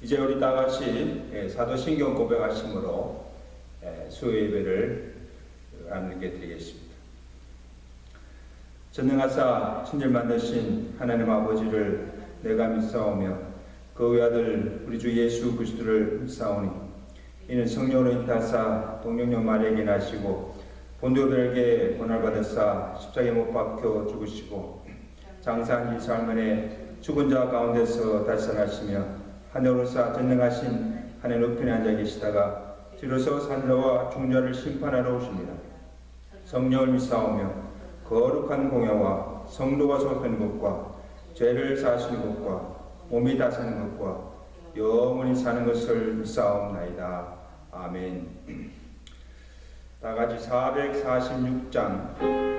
이제 우리 다 같이 사도신경 고백하심으로 수요 예배를 하나님께 드리겠습니다. 전능하사 친절 만드신 하나님 아버지를 내가 믿사오며 그 외아들 우리 주 예수 그리스도를 믿사오니 이는 성령으로 인타사 동정녀 마리아에게 나시고 본도들에게 고난을 받으사 십자가에 못 박혀 죽으시고 장사한 지 사흘 만에 죽은 자 가운데서 다시 살아나시며 하늘로서 전능하신 하늘 우편에 앉아 계시다가 뒤로서 산자와 중자를 심판하러 오십니다. 성령을 믿사오며 거룩한 공예와 성도가 속하는 것과 죄를 사하시는 것과 몸이 다 사는 것과 영원히 사는 것을 믿사옵나이다. 아멘. 다 같이 446장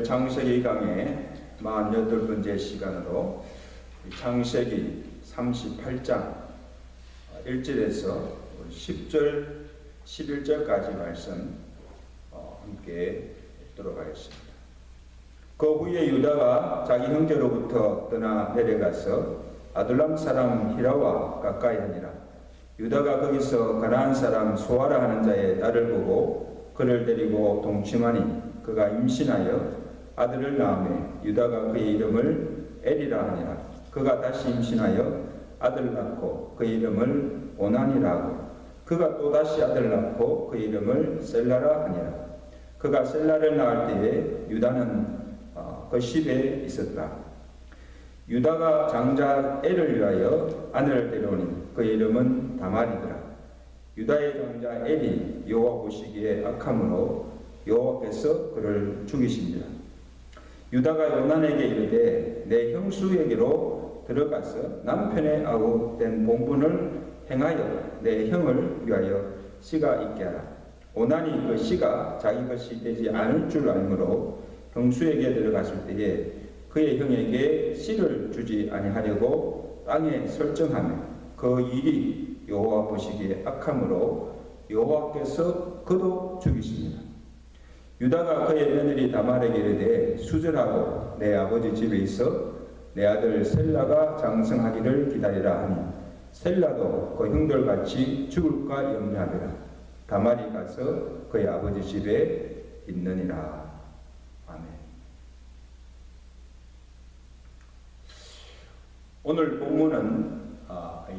창세기 강의 48번째 시간으로 창세기 38장 1절에서 10절, 11절까지 말씀 함께 읽도록 하겠습니다. 그 후에 유다가 자기 형제로부터 떠나 내려가서 아둘람 사람 히라와 가까이 하니라. 유다가 거기서 가나안 사람 소아라 하는 자의 딸을 보고 그를 데리고 동침하니 그가 임신하여 아들을 낳으며 유다가 그의 이름을 엘이라 하니라. 그가 다시 임신하여 아들을 낳고 그의 이름을 오난이라 하고 그가 또 다시 아들을 낳고 그의 이름을 셀라라 하니라. 그가 셀라를 낳을 때에 유다는 그 집에 있었다. 유다가 장자 엘을 위하여 아내를 데려오니 그의 이름은 다말이더라. 유다의 장자 엘이 여호와 보시기에 악함으로 여호와께서 그를 죽이십니다. 유다가 요난에게 이르되 내 형수에게로 들어가서 남편의 아우된 본분을 행하여 내 형을 위하여 씨가 있게 하라. 오난이 그 씨가 자기 것이 되지 않을 줄 알므로 형수에게 들어갔을 때에 그의 형에게 씨를 주지 아니하려고 땅에 설정하며 그 일이 여호와 보시기에 악함으로 여호와께서 그도 죽이십니다. 유다가 그의 며느리 다말에게 이르되 수절하고 내 아버지 집에 있어 내 아들 셀라가 장성하기를 기다리라 하니 셀라도 그 형들같이 죽을까 염려하더라. 다말이 가서 그의 아버지 집에 있느니라. 아멘. 오늘 본문은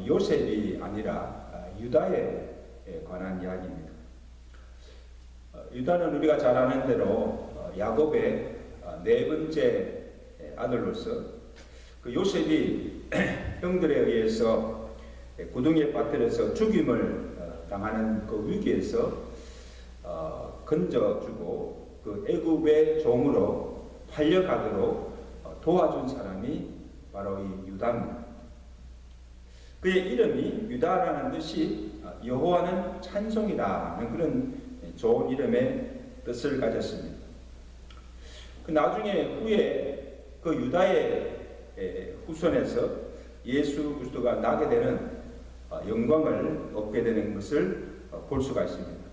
요셉이 아니라 유다에 관한 이야기입니다. 유다는 우리가 잘 아는 대로 야곱의 네 번째 아들로서 그 요셉이 형들에 의해서 구덩이에 빠뜨려서 죽임을 당하는 그 위기에서 건져주고 그 애굽의 종으로 팔려가도록 도와준 사람이 바로 이 유다입니다. 그의 이름이 유다라는 뜻이 여호와는 찬송이라는 그런 좋은 이름의 뜻을 가졌습니다. 그 나중에 후에 그 유다의 후손에서 예수 그리스도가 나게 되는 영광을 얻게 되는 것을 볼 수가 있습니다.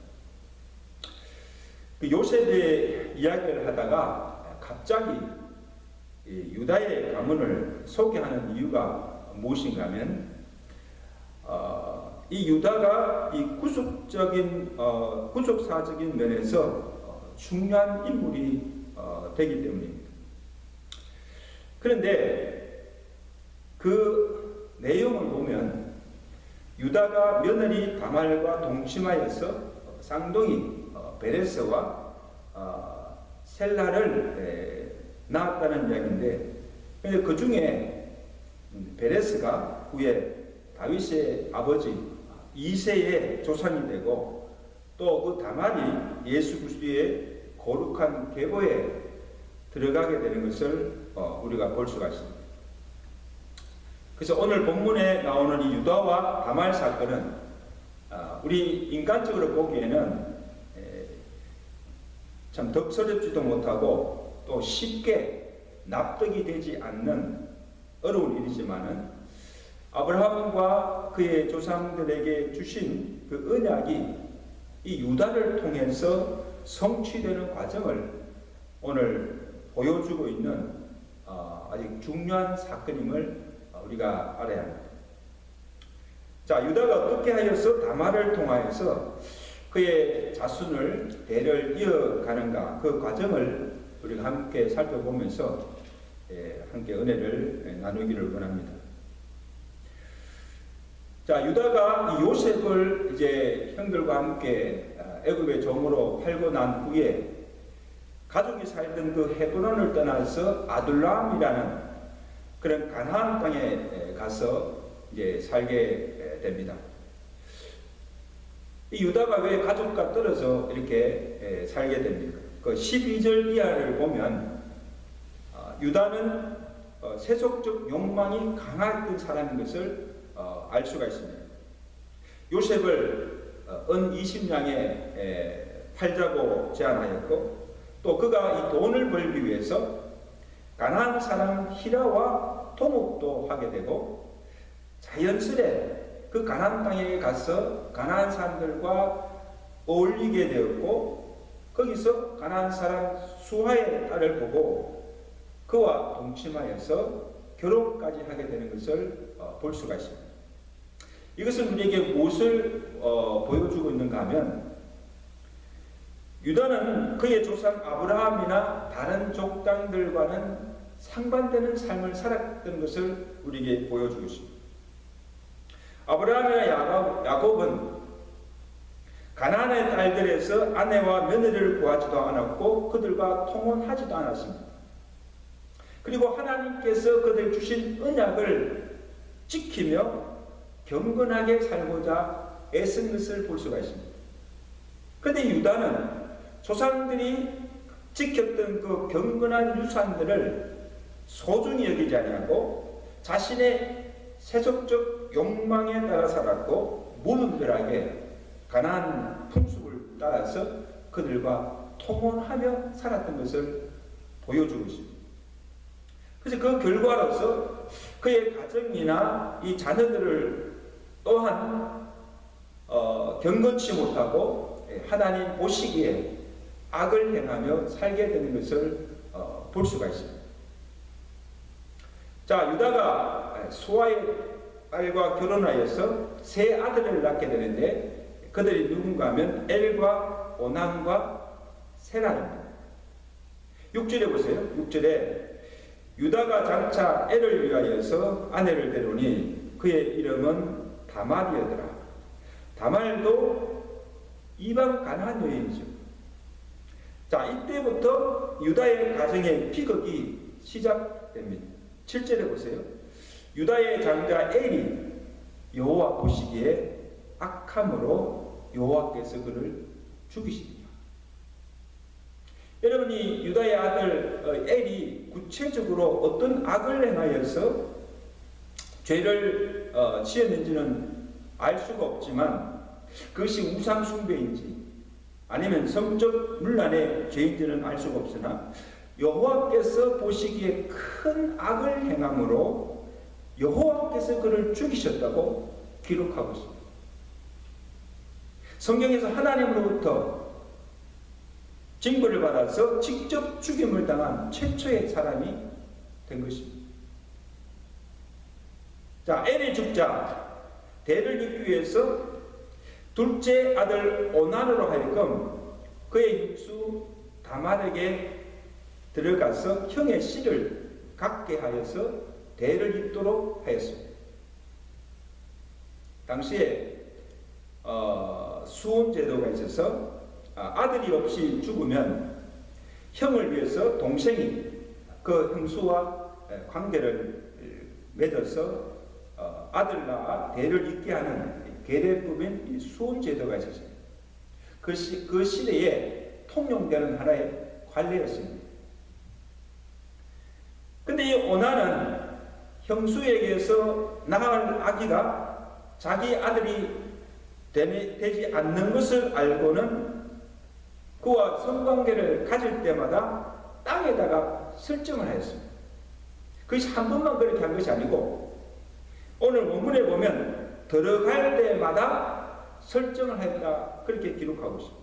그 요셉의 이야기를 하다가 갑자기 유다의 가문을 소개하는 이유가 무엇인가 하면 이 유다가 이 구속사적인 면에서 중요한 인물이 되기 때문입니다. 그런데 그 내용을 보면 유다가 며느리 다말과 동침하여서 쌍둥이 베레스와 셀라를 낳았다는 이야기인데, 그 중에 베레스가 후에 다윗의 아버지 이새의 조상이 되고 또 그 다말이 예수 그리스도의 거룩한 계보에 들어가게 되는 것을 우리가 볼 수가 있습니다. 그래서 오늘 본문에 나오는 이 유다와 다말 사건은 우리 인간적으로 보기에는 참 덕스럽지도 못하고 또 쉽게 납득이 되지 않는 어려운 일이지만은 아브라함과 그의 조상들에게 주신 그 언약이 이 유다를 통해서 성취되는 과정을 오늘 보여주고 있는 아주 중요한 사건임을 우리가 알아야 합니다. 자, 유다가 어떻게 하여서 다말을 통하여서 그의 자손을 대를 이어가는가, 그 과정을 우리가 함께 살펴보면서 함께 은혜를 나누기를 원합니다. 자, 유다가 이 요셉을 이제 형들과 함께 애굽의 종으로 팔고 난 후에 가족이 살던 그 헤브론을 떠나서 아둘람이라는 그런 가나안 땅에 가서 이제 살게 됩니다. 이 유다가 왜 가족과 떨어져 이렇게 살게 됩니까? 그 12절 이하를 보면 유다는 세속적 욕망이 강했던 사람인 것을 알 수가 있습니다. 요셉을 은 20냥에 팔자고 제안하였고 또 그가 이 돈을 벌기 위해서 가나안 사람 히라와 통옥도 하게 되고 자연스레 그 가나안 땅에 가서 가나안 사람들과 어울리게 되었고 거기서 가나안 사람 수하의 딸을 보고 그와 동침하여서 결혼까지 하게 되는 것을 볼 수가 있습니다. 이것은 우리에게 무엇을 보여주고 있는가 하면 유다는 그의 조상 아브라함이나 다른 족장들과는 상반되는 삶을 살았던 것을 우리에게 보여주고 있습니다. 아브라함이나 야곱은 가나안의 딸들에서 아내와 며느리를 구하지도 않았고 그들과 통혼하지도 않았습니다. 그리고 하나님께서 그들 주신 언약을 지키며 경건하게 살고자 애쓴 것을 볼 수가 있습니다. 그런데 유다는 조상들이 지켰던 그 경건한 유산들을 소중히 여기지 아니하고 자신의 세속적 욕망에 따라 살았고 무분별하게 가나안 풍습을 따라서 그들과 통혼하며 살았던 것을 보여주고 있습니다. 그래서 그 결과로서 그의 가정이나 이 자녀들을 또한 경건치 못하고 하나님 보시기에 악을 행하며 살게 되는 것을 볼 수가 있습니다. 자, 유다가 수아의 딸과 결혼하여서 세 아들을 낳게 되는데 그들이 누군가 하면 엘과 오난과 세라입니다. 6절에 보세요. 6절에 유다가 장차 엘을 위하여서 아내를 데려오니 그의 이름은 다말이었더라. 다말도 이방 가나안 여인이죠. 자, 이때부터 유다의 가정의 비극이 시작됩니다. 7절에 보세요. 유다의 장자 엘이 여호와 보시기에 악함으로 여호와께서 그를 죽이십니다. 여러분이 유다의 아들 엘이 구체적으로 어떤 악을 행하여서 죄를 지었는지는 알 수가 없지만 그것이 우상 숭배인지 아니면 성적 문란의 죄인지는 알 수가 없으나 여호와께서 보시기에 큰 악을 행함으로 여호와께서 그를 죽이셨다고 기록하고 있습니다. 성경에서 하나님으로부터 징벌을 받아서 직접 죽임을 당한 최초의 사람이 된 것입니다. 자, 엘이 죽자 대를 잇기 위해서 둘째 아들 오난으로 하여금 그의 형수 다말에게 들어가서 형의 씨를 갖게 하여서 대를 잇도록 하였습니다. 당시에 수혼 제도가 있어서 아들이 없이 죽으면 형을 위해서 동생이 그 형수와 관계를 맺어서 아들 낳아 대를 잇게 하는 계례법인 이 수혼 제도가 있었어요. 그 시대에 통용되는 하나의 관례였습니다. 근데 이 오난은 형수에게서 낳을 아기가 자기 아들이 되지 않는 것을 알고는 그와 성관계를 가질 때마다 땅에다가 설정을 하였습니다. 그것이 한 번만 그렇게 한 것이 아니고 오늘 원문에 보면 들어갈 때마다 설정을 했다 그렇게 기록하고 있습니다.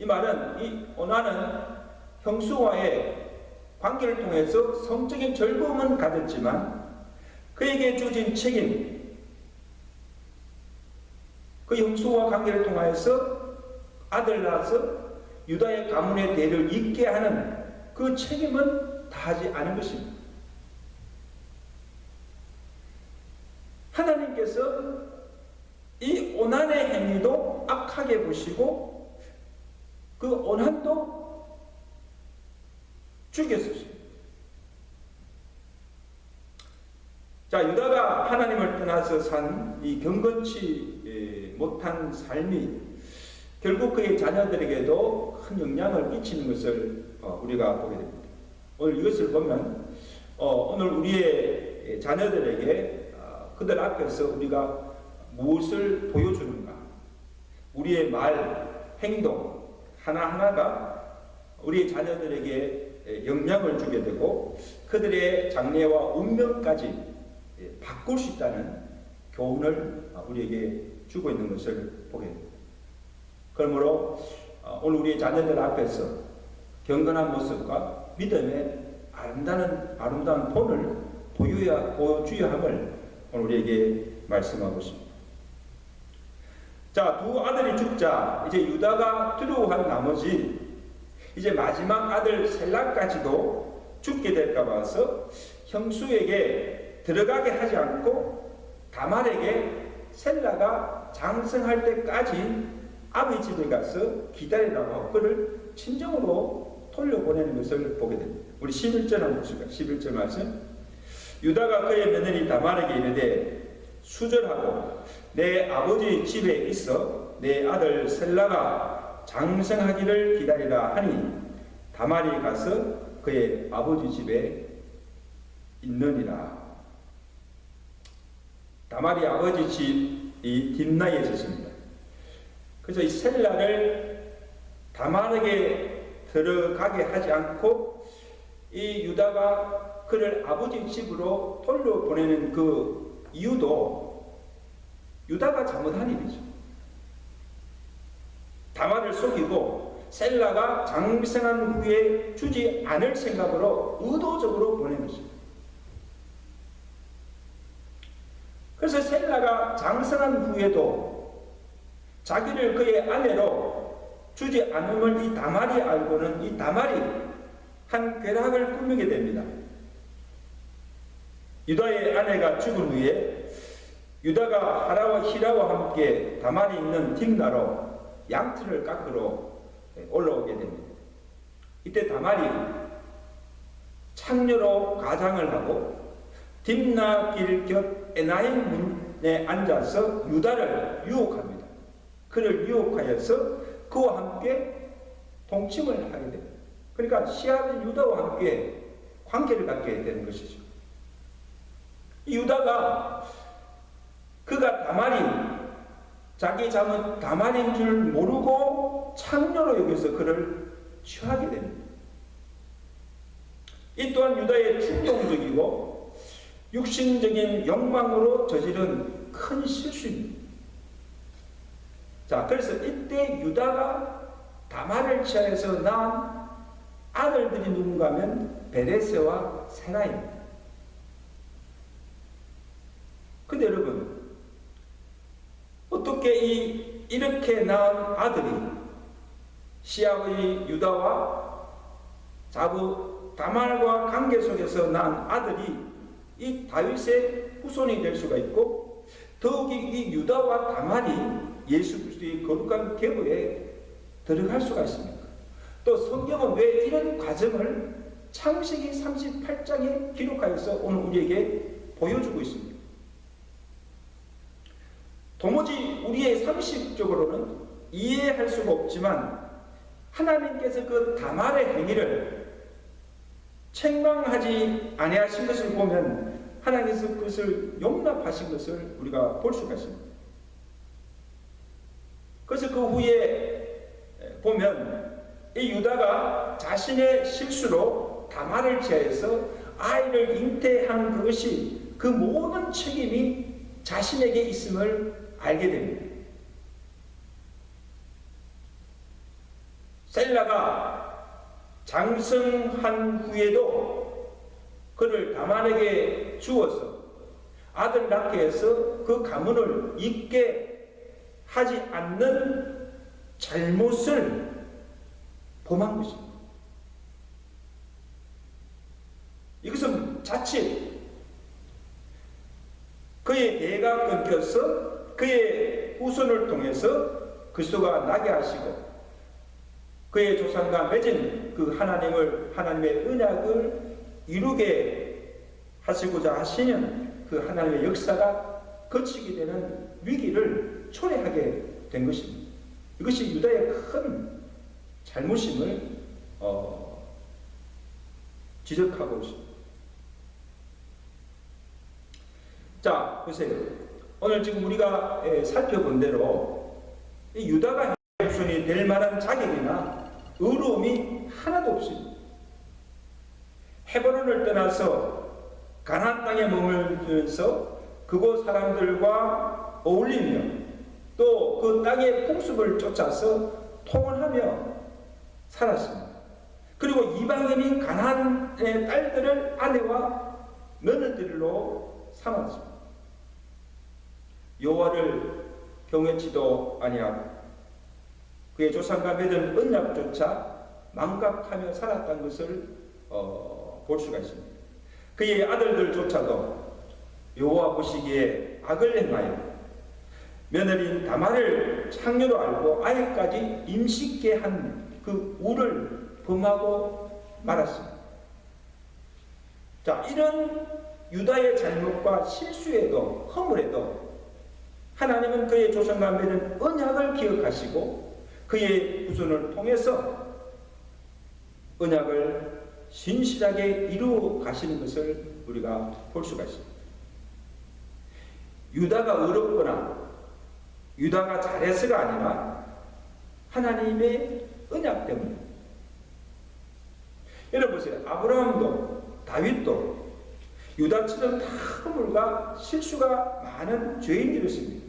이 말은 이 오난은 형수와의 관계를 통해서 성적인 즐거움은 가졌지만 그에게 주어진 책임, 그 형수와 관계를 통하여서 아들 낳아서 유다의 가문의 대를 잇게 하는 그 책임은 다하지 않은 것입니다. 하나님께서 이 오난의 행위도 악하게 보시고 그 오난도 죽였습니다. 자, 유다가 하나님을 떠나서 산 이 경건치 못한 삶이 결국 그의 자녀들에게도 큰 영향을 끼치는 것을 우리가 보게 됩니다. 오늘 이것을 보면 오늘 우리의 자녀들에게 그들 앞에서 우리가 무엇을 보여주는가, 우리의 말, 행동 하나하나가 우리의 자녀들에게 영향을 주게 되고 그들의 장래와 운명까지 바꿀 수 있다는 교훈을 우리에게 주고 있는 것을 보게 됩니다. 그러므로 오늘 우리의 자녀들 앞에서 경건한 모습과 믿음의 아름다운 본을 보여주어야 함을 오늘 우리에게 말씀하고 있습니다. 자, 두 아들이 죽자 이제 유다가 두려워한 나머지 이제 마지막 아들 셀라까지도 죽게 될까 봐서 형수에게 들어가게 하지 않고 다말에게 셀라가 장성할 때까지 아비 집에 가서 기다리라고 하고 그를 친정으로 돌려보내는 것을 보게 됩니다. 우리 11절 한번 보실까요? 11절 말씀. 유다가 그의 며느리 다말에게 이르되 수절하고 내 아버지 집에 있어 내 아들 셀라가 장성하기를 기다리라 하니 다말이 가서 그의 아버지 집에 있느니라. 다말이 아버지 집이 딥나에 있었습니다. 그래서 이 셀라를 다말에게 들어가게 하지 않고 이 유다가 그를 아버지 집으로 돌려보내는 그 이유도 유다가 잘못한 일이죠. 다말을 속이고 셀라가 장성한 후에 주지 않을 생각으로 의도적으로 보낸 것입니다. 그래서 셀라가 장성한 후에도 자기를 그의 아내로 주지 않음을 이 다말이 알고는 이 다말이 한 괴락을 꾸미게 됩니다. 유다의 아내가 죽은 후에 유다가 하라와 히라와 함께 다말이 있는 딥나로 양틀을 깎으러 올라오게 됩니다. 이때 다말이 창녀로 가장을 하고 딥나 길 곁 에나임 문에 앉아서 유다를 유혹합니다. 그를 유혹하여서 그와 함께 동침을 하게 됩니다. 그러니까 시아는 유다와 함께 관계를 갖게 되는 것이죠. 유다가 그가 다말이 자기 잠은 다말인 줄 모르고 창녀로 여기서 그를 취하게 됩니다. 이 또한 유다의 충동적이고 육신적인 욕망으로 저지른 큰 실수입니다. 자, 그래서 이때 유다가 다말을 취하여서 낳은 아들들이 누군가 하면 베레스와 세라입니다. 근데 여러분, 어떻게 이렇게 낳은 아들이 시아의 유다와 자부 다말과 관계 속에서 낳은 아들이 이 다윗의 후손이 될 수가 있고, 더욱이 이 유다와 다말이 예수 그리스도의 거룩한 계보에 들어갈 수가 있습니까? 또 성경은 왜 이런 과정을 창세기 38장에 기록하여서 오늘 우리에게 보여주고 있습니다. 도무지 우리의 상식적으로는 이해할 수가 없지만 하나님께서 그 다말의 행위를 책망하지 아니하신 것을 보면 하나님께서 그것을 용납하신 것을 우리가 볼 수가 있습니다. 그래서 그 후에 보면 이 유다가 자신의 실수로 다말을 취하여서 아이를 잉태한 그것이 그 모든 책임이 자신에게 있음을 알게 됩니다. 셀라가 장성한 후에도 그를 다말에게 주어서 아들 낳게 해서 그 가문을 잇게 하지 않는 잘못을 범한 것입니다. 이것은 자칫 그의 대가 끊겨서 그의 후손을 통해서 그리스도가 나게 하시고 그의 조상과 맺은 그 하나님의 언약을 이루게 하시고자 하시는 그 하나님의 역사가 거치게 되는 위기를 초래하게 된 것입니다. 이것이 유다의 큰 잘못임을 지적하고 있습니다. 자, 보세요. 오늘 지금 우리가 살펴본 대로 이 유다가 후손이 될 만한 자격이나 의로움이 하나도 없습니다. 헤브론을 떠나서 가나안 땅에 머물면서 그곳 사람들과 어울리며 또 그 땅의 풍습을 쫓아서 통혼하며 살았습니다. 그리고 이방인이 가나안의 딸들을 아내와 며느리로 삼았습니다. 여호와를 경외치도 아니하고 그의 조상과 맺은 언약조차 망각하며 살았다는 것을 볼 수가 있습니다. 그의 아들들조차도 여호와 보시기에 악을 행하여 며느리인 다말을 창녀로 알고 아이까지 임신케 한 그 우를 범하고 말았습니다. 자, 이런 유다의 잘못과 실수에도 허물에도 하나님은 그의 조상과 맺은 언약을 기억하시고 그의 후손을 통해서 언약을 신실하게 이루어 가시는 것을 우리가 볼 수가 있습니다. 유다가 의롭거나 유다가 잘해서가 아니라 하나님의 언약 때문에. 여러분 보세요. 아브라함도 다윗도 유다처럼 다 허물과 실수가 많은 죄인들이었습니다.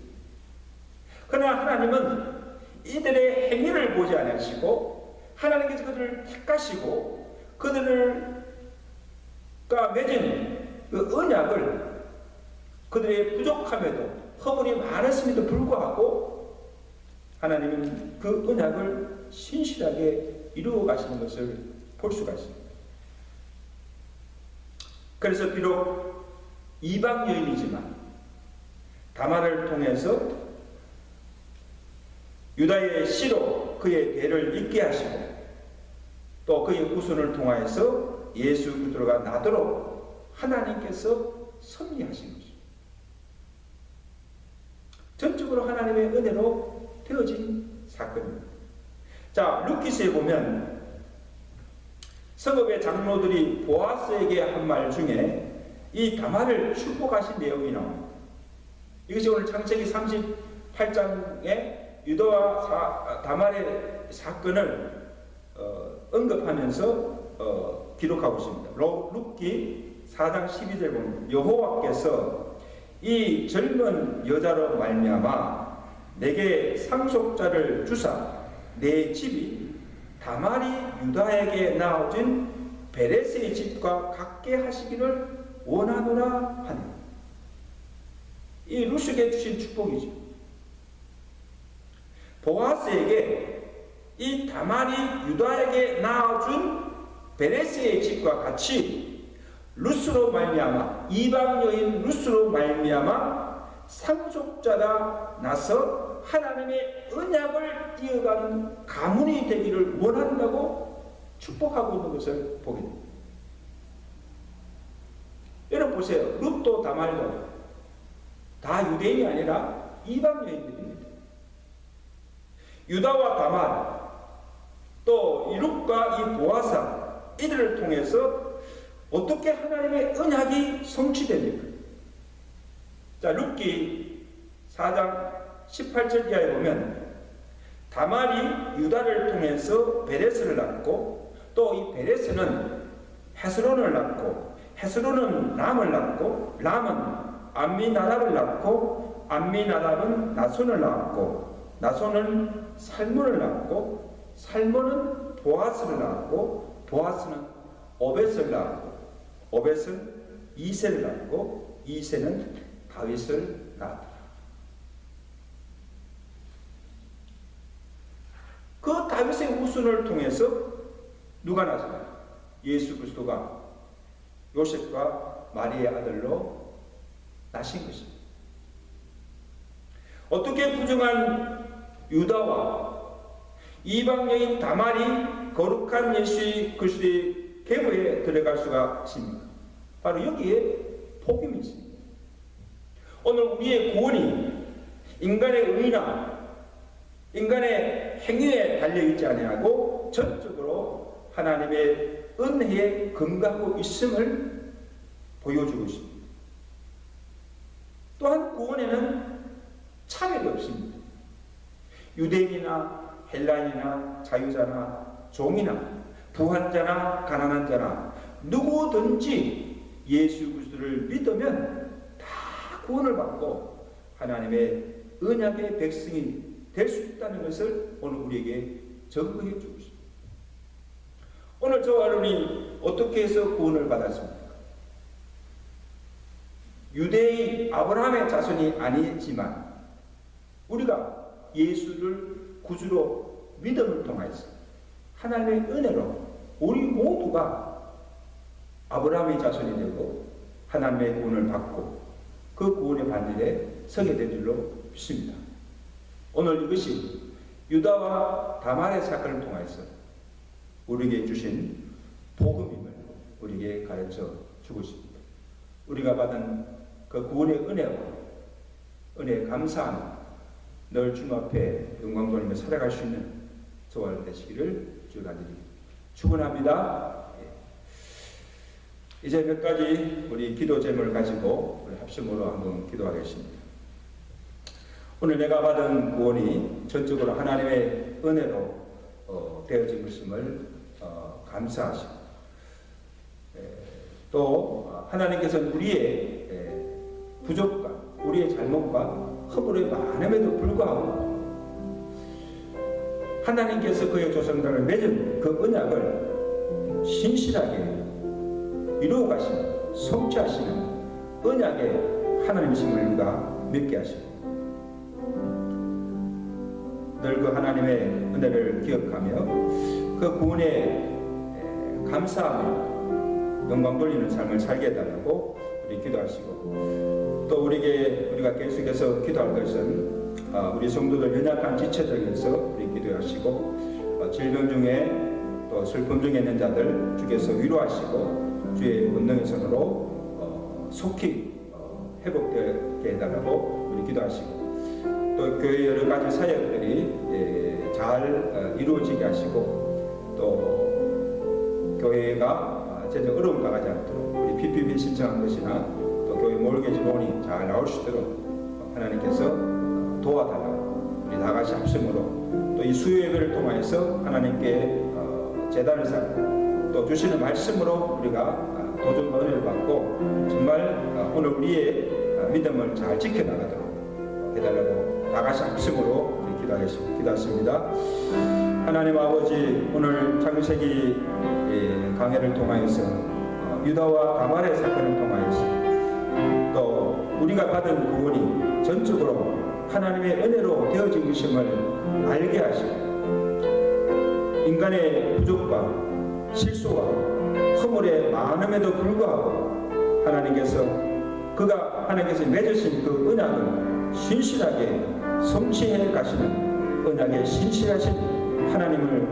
그러나 하나님은 이들의 행위를 보지 않으시고 하나님께서 그들을 택하시고 그들과 맺은 그 언약을 그들의 부족함에도 허물이 많았음에도 불구하고 하나님은 그 언약을 신실하게 이루어 가시는 것을 볼 수가 있습니다. 그래서 비록 이방 여인이지만 다말을 통해서 유다의 씨로 그의 대를 잇게 하시고 또 그의 후손을 통하여서 예수 그리스도가 나도록 하나님께서 섭리하신 것입니다. 전적으로 하나님의 은혜로 되어진 사건입니다. 자, 루키스에 보면 성읍의 장로들이 보아스에게 한 말 중에 이 다말을 축복하신 내용이 나옵니다. 이것이 오늘 창세기 38장에 유다와 다말의 사건을 언급하면서 기록하고 있습니다. 룻기 4장 12절 보면 여호와께서 이 젊은 여자로 말미암아 내게 상속자를 주사 내 집이 다말이 유다에게 낳아진 베레스의 집과 같게 하시기를 원하노라 하니 이 룻에게 주신 축복이죠. 보아스에게 이 다말이 유다에게 낳아준 베레스의 집과 같이 룻으로 말미암아 이방 여인 룻으로 말미암아 상속자가 나서 하나님의 언약을 이어가는 가문이 되기를 원한다고 축복하고 있는 것을 보게 됩니다. 여러분 보세요. 룻도 다말도 다 유대인이 아니라 이방 여인들입니다. 유다와 다말 또 이 룻과 이 보아사 이들을 통해서 어떻게 하나님의 언약이 성취됩니까? 자, 룻기 4장 18절 이하에 보면 다말이 유다를 통해서 베레스를 낳고 또 이 베레스는 헤스론을 낳고 헤스론은 람을 낳고 람은 암미나답을 낳고 암미나답은 나손을 낳았고 나손은 살몬을 낳았고 살몬은 보아스를 낳았고 보아스는 오벳을 낳았고 오벳은 이세를 낳았고 이세는 다윗을 낳았다. 그 다윗의 후손을 통해서 누가 나서요? 예수 그리스도가 요셉과 마리아의 아들로 나신 것입니다. 어떻게 부정한 유다와 이방 여인 다말이 거룩한 예수 그리스도의 계보에 들어갈 수가 있습니까? 바로 여기에 복음이 있습니다. 오늘 우리의 구원이 인간의 의나 인간의 행위에 달려있지 아니하고 전적으로 하나님의 은혜에 근거하고 있음을 보여주고 있습니다. 또한 구원에는 차별이 없습니다. 유대인이나 헬라인이나 자유자나 종이나 부한자나 가난한 자나 누구든지 예수 그리스도를 믿으면 다 구원을 받고 하나님의 언약의 백성이 될 수 있다는 것을 오늘 우리에게 증거해 주고 있습니다. 오늘 저와 여러분이 어떻게 해서 구원을 받았습니까? 유대인 아브라함의 자손이 아니지만 우리가 예수를 구주로 믿음을 통해서 하나님의 은혜로 우리 모두가 아브라함의 자손이 되고 하나님의 구원을 받고 그 구원의 반열에 서게 될 줄로 믿습니다. 오늘 이것이 유다와 다말의 사건을 통해서 우리에게 주신 복음임을 우리에게 가르쳐 주고 있습니다. 우리가 받은 그 구원의 은혜에 감사하며 늘 주님 앞에 영광 돌리며 살아갈 수 있는 저와 되시기를 주가 드립니다. 축원합니다. 이제 몇 가지 우리 기도 제목을 가지고 우리 합심으로 한번 기도하겠습니다. 오늘 내가 받은 구원이 전적으로 하나님의 은혜로 되어진 것임을 감사하시고 또 하나님께서는 우리의 부족과 우리의 잘못과 허물이 많음에도 불구하고 하나님께서 그의 조상들을 맺은 그 언약을 신실하게 이루어 가시는, 성취하시는 언약의 하나님이심을 우리가 믿게 하시고, 늘 그 하나님의 은혜를 기억하며 그 구원에 감사하며 영광 돌리는 삶을 살게 해달라고 우리 기도하시고, 또 우리가 계속해서 기도할 것은 우리 성도들 연약한 지체들 위해서 우리 기도하시고, 질병 중에 또 슬픔 중에 있는 자들 주께서 위로하시고 주의 권능의 손으로 속히 회복되게 해달라고 우리 기도하시고, 또 교회 여러 가지 사역들이 잘 이루어지게 하시고, 또 교회가 재정 어려움 당하지 않도록 우리 PPP 신청한 것이나 또 교회 모르게지 론이 잘 나올 수 있도록 하나님께서 도와달라고 우리 다같이 합심으로, 또 이 수요 예배를 통하여서 하나님께 제단을 쌓고 또 주시는 말씀으로 우리가 도전과 은혜를 받고 정말 오늘 우리의 믿음을 잘 지켜나가도록 해달라고 다같이 합심으로 기도하겠습니다. 하나님 아버지, 오늘 창세기 강해를 통하여서 유다와 다말의 사건을 통하여서 또 우리가 받은 구원이 전적으로 하나님의 은혜로 되어진 것임을 알게 하시고, 인간의 부족과 실수와 허물의 많음에도 불구하고 하나님께서 맺으신 그 언약을 신실하게 성취해 가시는 언약의 신실하신 하나님을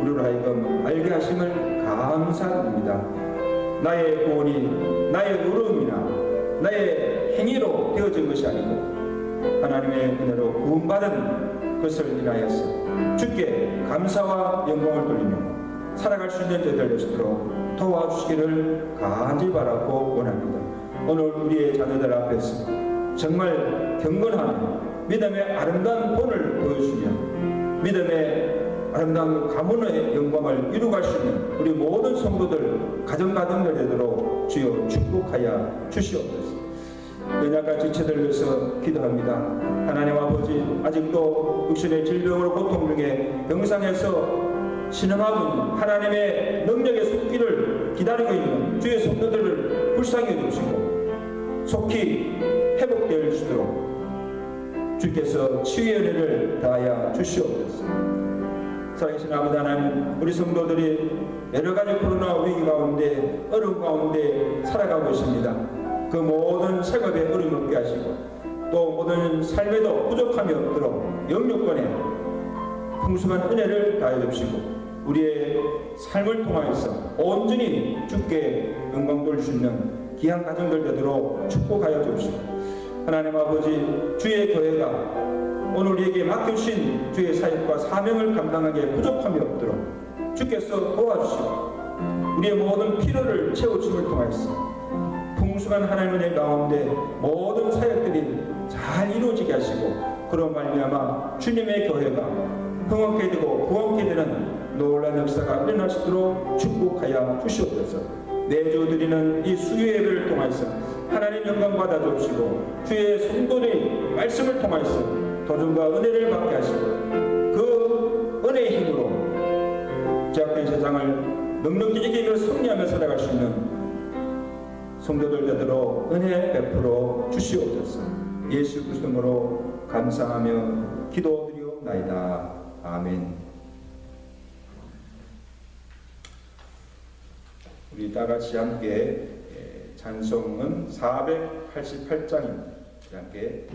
우리로 하여금 알게 하심을 감사드립니다. 나의 구원이 나의 의로움이나 나의 행위로 되어진 것이 아니고 하나님의 은혜로 구원받은 것을 인하여서 주께 감사와 영광을 돌리며 살아갈 수 있는 저희들 되시도록 도와주시기를 간절히 바라고 원합니다. 오늘 우리의 자녀들 앞에서 정말 경건하며 믿음의 아름다운 본을 보여주며 믿음의 아름다운 가문의 영광을 이루갈 수 있는 우리 모든 성도들 가정가정들 되도록 주여 축복하여 주시옵소서. 연약한 지체들 위해서 기도합니다. 하나님 아버지, 아직도 육신의 질병으로 고통 중에 병상에서 신음하고 하나님의 능력의 손길을 기다리고 있는 주의 성도들을 불쌍히 여기시고 속히 회복될 수 있도록 주께서 치유의 은혜를 다하여 주시옵소서. 살아계신 아버지 하나님, 우리 성도들이 여러 가지 코로나 위기 가운데 어려움 가운데 살아가고 있습니다. 그 모든 생업에 어려움 없게 하시고 또 모든 삶에도 부족함이 없도록 영육권에 풍성한 은혜를 다해 주시고 우리의 삶을 통하여서 온전히 주께 영광 돌릴 수 있는 귀한 가정들 되도록 축복하여 주시고, 하나님 아버지, 주의 교회가 오늘 우리에게 맡겨주신 주의 사역과 사명을 감당하기에 부족함이 없도록 주께서 도와주시고 우리의 모든 필요를 채워줌을 통하여서 풍성한 하나님의 은혜 가운데 모든 사역들이 잘 이루어지게 하시고 그런 말미암아 주님의 교회가 흥왕케 되고 부흥케 되는 놀라운 역사가 일어날 수 있도록 축복하여 주시옵소서. 매주 드리는 이 수요 예배를 통해서 하나님 영광 받아 주시고 주의 성도의 말씀을 통해서 도전과 은혜를 받게 하시고 그 은혜의 힘으로 제약된 세상을 넉넉히 이기며 승리하며 살아갈 수 있는 성도들 되도록 은혜 베풀어 주시옵소서. 예수 그리스도로 감사하며 기도드리옵나이다. 아멘. 우리 다같이 함께 찬송은 488장입니다. 함께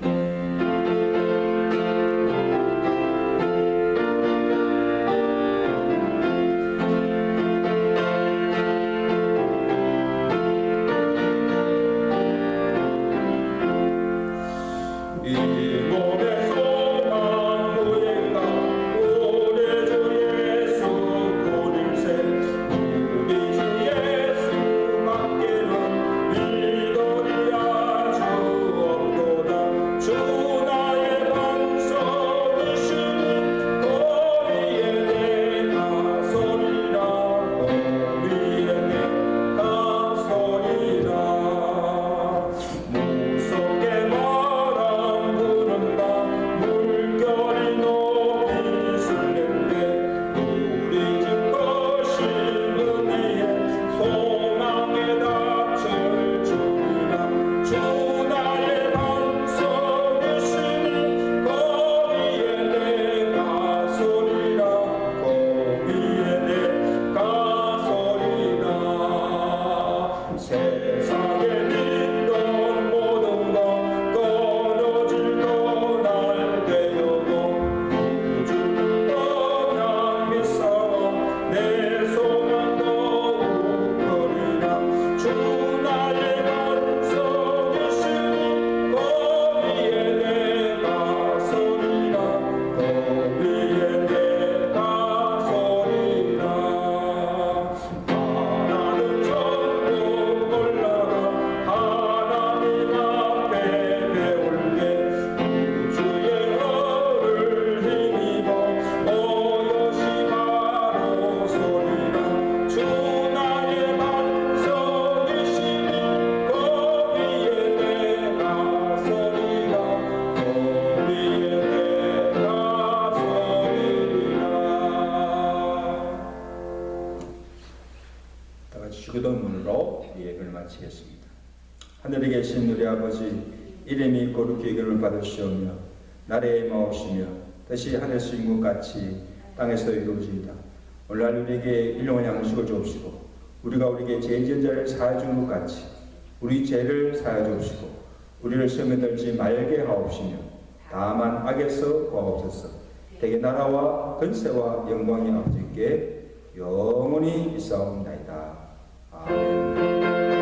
주 나의 기도문으로 예배를 마치겠습니다. 하늘에 계신 우리 아버지, 이름이 거룩히 여김을 받으시오며 나라의 마옵시며 뜻이 하늘에서 이룬 것 같이 땅에서 이루어지이다. 오늘날 우리에게 일용할 양식을 주옵시고 우리가 우리에게 죄 지은 자를 사하여 준 것 같이 우리 죄를 사하여 주옵시고 우리를 시험에 들지 말게 하옵시며 다만 악에서 구하옵소서. 대개 나라와 권세와 영광이 아버지께 영원히 있사옵나이다. 아멘.